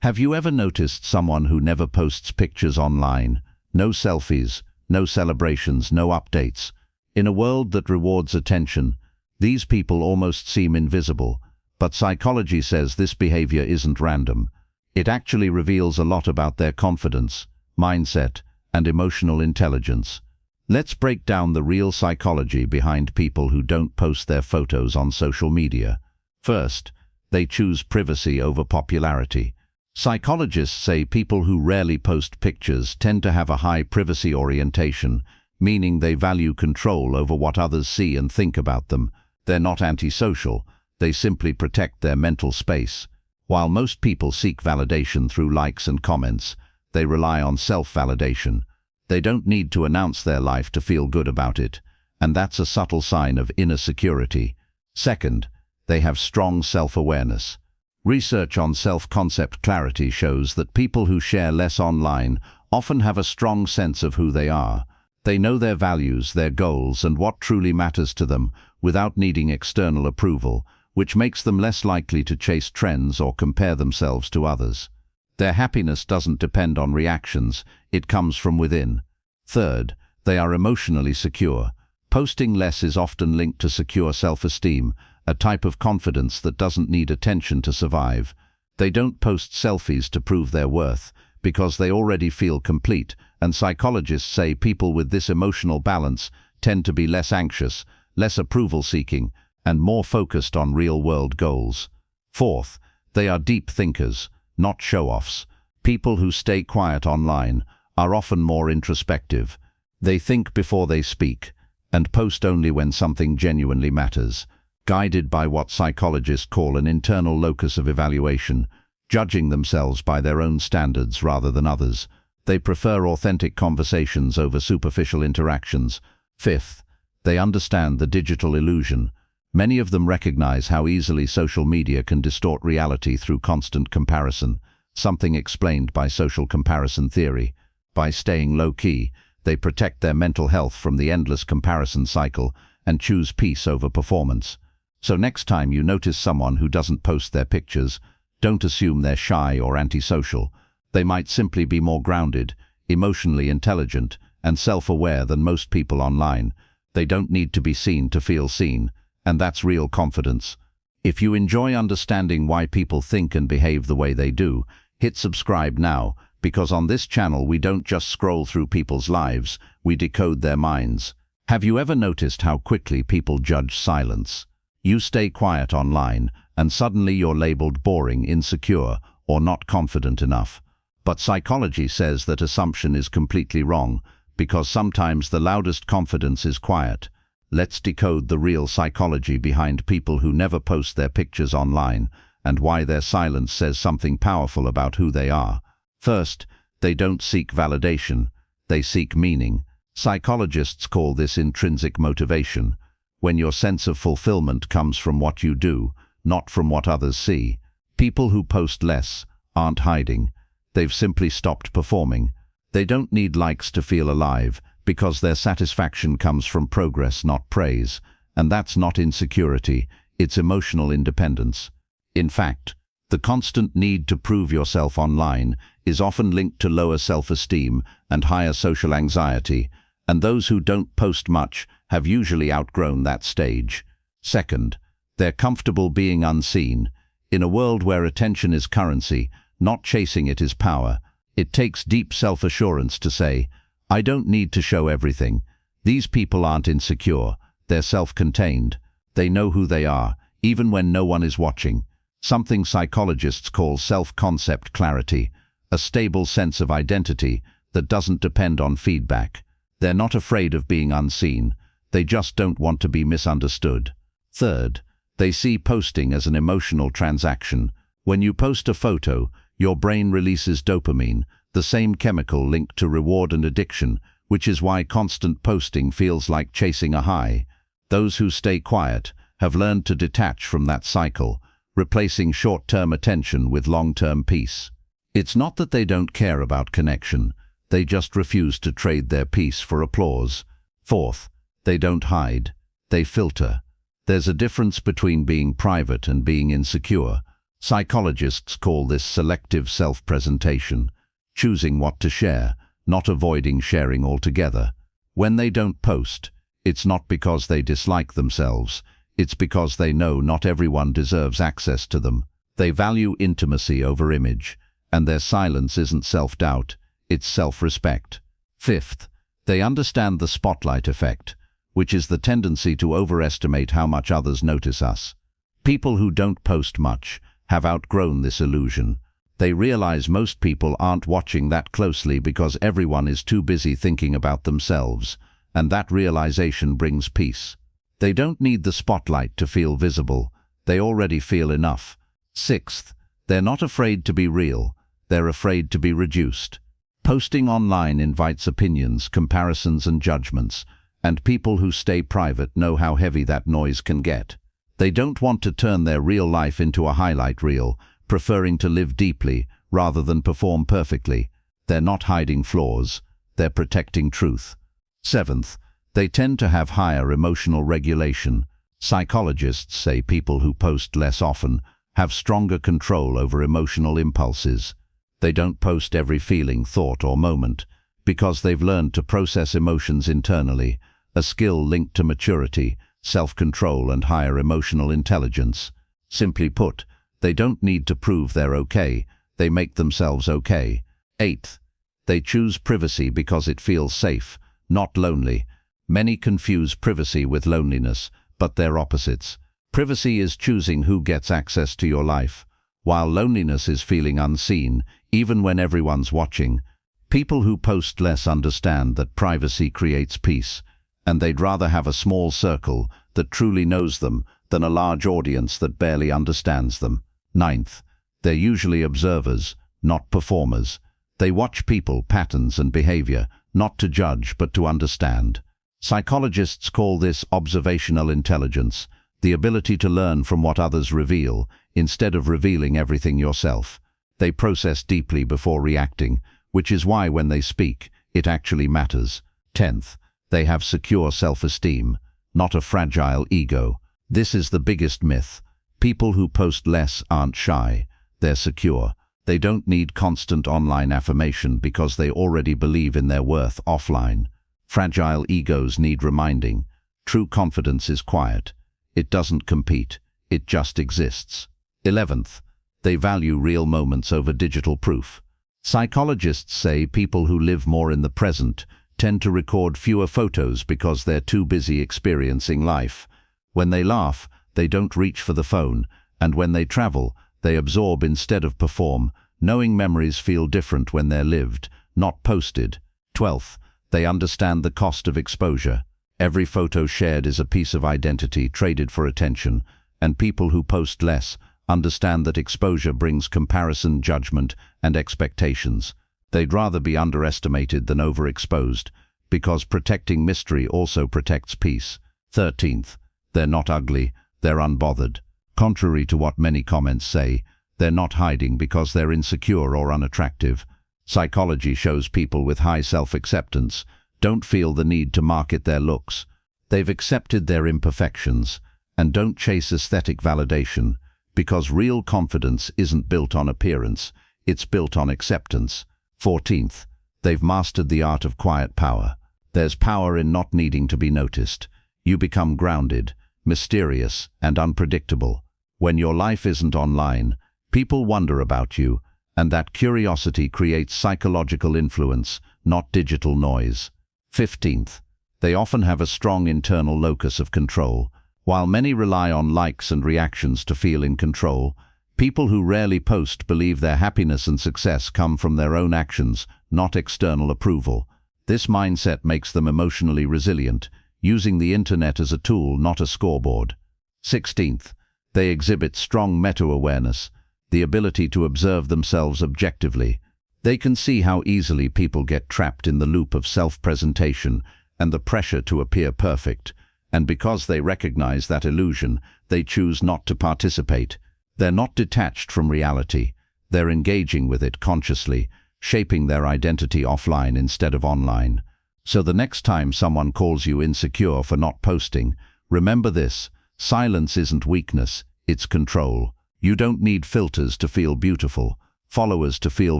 Have you ever noticed someone who never posts pictures online? No selfies, no celebrations, no updates. In a world that rewards attention, these people almost seem invisible, but psychology says this behavior isn't random. It actually reveals a lot about their confidence, mindset, and emotional intelligence. Let's break down the real psychology behind people who don't post their photos on social media. First, they choose privacy over popularity. Psychologists say people who rarely post pictures tend to have a high privacy orientation, meaning they value control over what others see and think about them. They're not antisocial, they simply protect their mental space. While most people seek validation through likes and comments, they rely on self-validation. They don't need to announce their life to feel good about it, and that's a subtle sign of inner security. Second, they have strong self-awareness. Research on self-concept clarity shows that people who share less online often have a strong sense of who they are. They know their values, their goals, and what truly matters to them without needing external approval, which makes them less likely to chase trends or compare themselves to others. Their happiness doesn't depend on reactions, it comes from within. Third, they are emotionally secure. Posting less is often linked to secure self-esteem, a type of confidence that doesn't need attention to survive. They don't post selfies to prove their worth, because they already feel complete, and psychologists say people with this emotional balance tend to be less anxious, less approval-seeking, and more focused on real-world goals. Fourth, they are deep thinkers, not show-offs. People who stay quiet online are often more introspective. They think before they speak, and post only when something genuinely matters. Guided by what psychologists call an internal locus of evaluation, judging themselves by their own standards rather than others. They prefer authentic conversations over superficial interactions. Fifth, they understand the digital illusion. Many of them recognize how easily social media can distort reality through constant comparison, something explained by social comparison theory. By staying low-key, they protect their mental health from the endless comparison cycle and choose peace over performance. So next time you notice someone who doesn't post their pictures, don't assume they're shy or antisocial. They might simply be more grounded, emotionally intelligent, and self-aware than most people online. They don't need to be seen to feel seen, and that's real confidence. If you enjoy understanding why people think and behave the way they do, hit subscribe now, because on this channel we don't just scroll through people's lives, we decode their minds. Have you ever noticed how quickly people judge silence? You stay quiet online, and suddenly you're labeled boring, insecure, or not confident enough. But psychology says that assumption is completely wrong, because sometimes the loudest confidence is quiet. Let's decode the real psychology behind people who never post their pictures online, and why their silence says something powerful about who they are. First, they don't seek validation, they seek meaning. Psychologists call this intrinsic motivation. When your sense of fulfillment comes from what you do, not from what others see. People who post less aren't hiding. They've simply stopped performing. They don't need likes to feel alive, because their satisfaction comes from progress, not praise. And that's not insecurity, it's emotional independence. In fact, the constant need to prove yourself online is often linked to lower self-esteem and higher social anxiety, and those who don't post much have usually outgrown that stage. Second, they're comfortable being unseen. In a world where attention is currency, not chasing it is power, it takes deep self-assurance to say, I don't need to show everything. These people aren't insecure, they're self-contained. They know who they are, even when no one is watching. Something psychologists call self-concept clarity, a stable sense of identity that doesn't depend on feedback. They're not afraid of being unseen, they just don't want to be misunderstood. Third, they see posting as an emotional transaction. When you post a photo, your brain releases dopamine, the same chemical linked to reward and addiction, which is why constant posting feels like chasing a high. Those who stay quiet have learned to detach from that cycle, replacing short-term attention with long-term peace. It's not that they don't care about connection, they just refuse to trade their peace for applause. Fourth, they don't hide, they filter. There's a difference between being private and being insecure. Psychologists call this selective self-presentation, choosing what to share, not avoiding sharing altogether. When they don't post, it's not because they dislike themselves, it's because they know not everyone deserves access to them. They value intimacy over image, and their silence isn't self-doubt, it's self-respect. Fifth, they understand the spotlight effect, which is the tendency to overestimate how much others notice us. People who don't post much have outgrown this illusion. They realize most people aren't watching that closely because everyone is too busy thinking about themselves, and that realization brings peace. They don't need the spotlight to feel visible, they already feel enough. Sixth, they're not afraid to be real, they're afraid to be reduced. Posting online invites opinions, comparisons and judgments, and people who stay private know how heavy that noise can get. They don't want to turn their real life into a highlight reel, preferring to live deeply rather than perform perfectly. They're not hiding flaws, they're protecting truth. Seventh, they tend to have higher emotional regulation. Psychologists say people who post less often have stronger control over emotional impulses. They don't post every feeling, thought or moment because they've learned to process emotions internally, a skill linked to maturity, self-control and higher emotional intelligence. Simply put, they don't need to prove they're okay, they make themselves okay. Eighth, they choose privacy because it feels safe, not lonely. Many confuse privacy with loneliness, but they're opposites. Privacy is choosing who gets access to your life, while loneliness is feeling unseen, even when everyone's watching. People who post less understand that privacy creates peace, and they'd rather have a small circle that truly knows them than a large audience that barely understands them. Ninth, they're usually observers, not performers. They watch people, patterns and behavior, not to judge but to understand. Psychologists call this observational intelligence, the ability to learn from what others reveal instead of revealing everything yourself. They process deeply before reacting, which is why when they speak, it actually matters. 10th, they have secure self-esteem, not a fragile ego. This is the biggest myth. People who post less aren't shy, they're secure. They don't need constant online affirmation because they already believe in their worth offline. Fragile egos need reminding. True confidence is quiet. It doesn't compete, it just exists. 11th, they value real moments over digital proof. Psychologists say people who live more in the present tend to record fewer photos because they're too busy experiencing life. When they laugh, they don't reach for the phone, and when they travel, they absorb instead of perform, knowing memories feel different when they're lived, not posted. 12th, they understand the cost of exposure. Every photo shared is a piece of identity traded for attention, and people who post less understand that exposure brings comparison, judgment, and expectations. They'd rather be underestimated than overexposed, because protecting mystery also protects peace. 13th, they're not ugly, they're unbothered. Contrary to what many comments say, they're not hiding because they're insecure or unattractive. Psychology shows people with high self-acceptance don't feel the need to market their looks. They've accepted their imperfections and don't chase aesthetic validation, because real confidence isn't built on appearance, it's built on acceptance. 14th, they've mastered the art of quiet power. There's power in not needing to be noticed. You become grounded, mysterious, and unpredictable. When your life isn't online, people wonder about you, and that curiosity creates psychological influence, not digital noise. 15th, they often have a strong internal locus of control. While many rely on likes and reactions to feel in control, people who rarely post believe their happiness and success come from their own actions, not external approval. This mindset makes them emotionally resilient, using the internet as a tool, not a scoreboard. 16th, they exhibit strong meta-awareness, the ability to observe themselves objectively. They can see how easily people get trapped in the loop of self-presentation and the pressure to appear perfect, and because they recognize that illusion, they choose not to participate. They're not detached from reality, they're engaging with it consciously, shaping their identity offline instead of online. So the next time someone calls you insecure for not posting, remember this: silence isn't weakness, it's control. You don't need filters to feel beautiful, followers to feel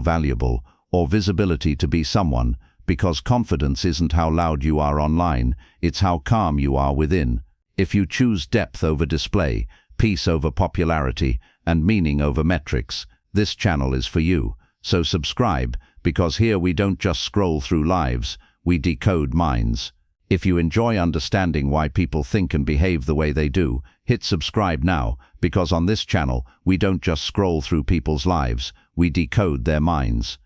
valuable, or visibility to be someone, because confidence isn't how loud you are online, it's how calm you are within. If you choose depth over display, peace over popularity, and meaning over metrics, this channel is for you. So subscribe, because here we don't just scroll through lives, we decode minds. If you enjoy understanding why people think and behave the way they do, hit subscribe now, because on this channel, we don't just scroll through people's lives, we decode their minds.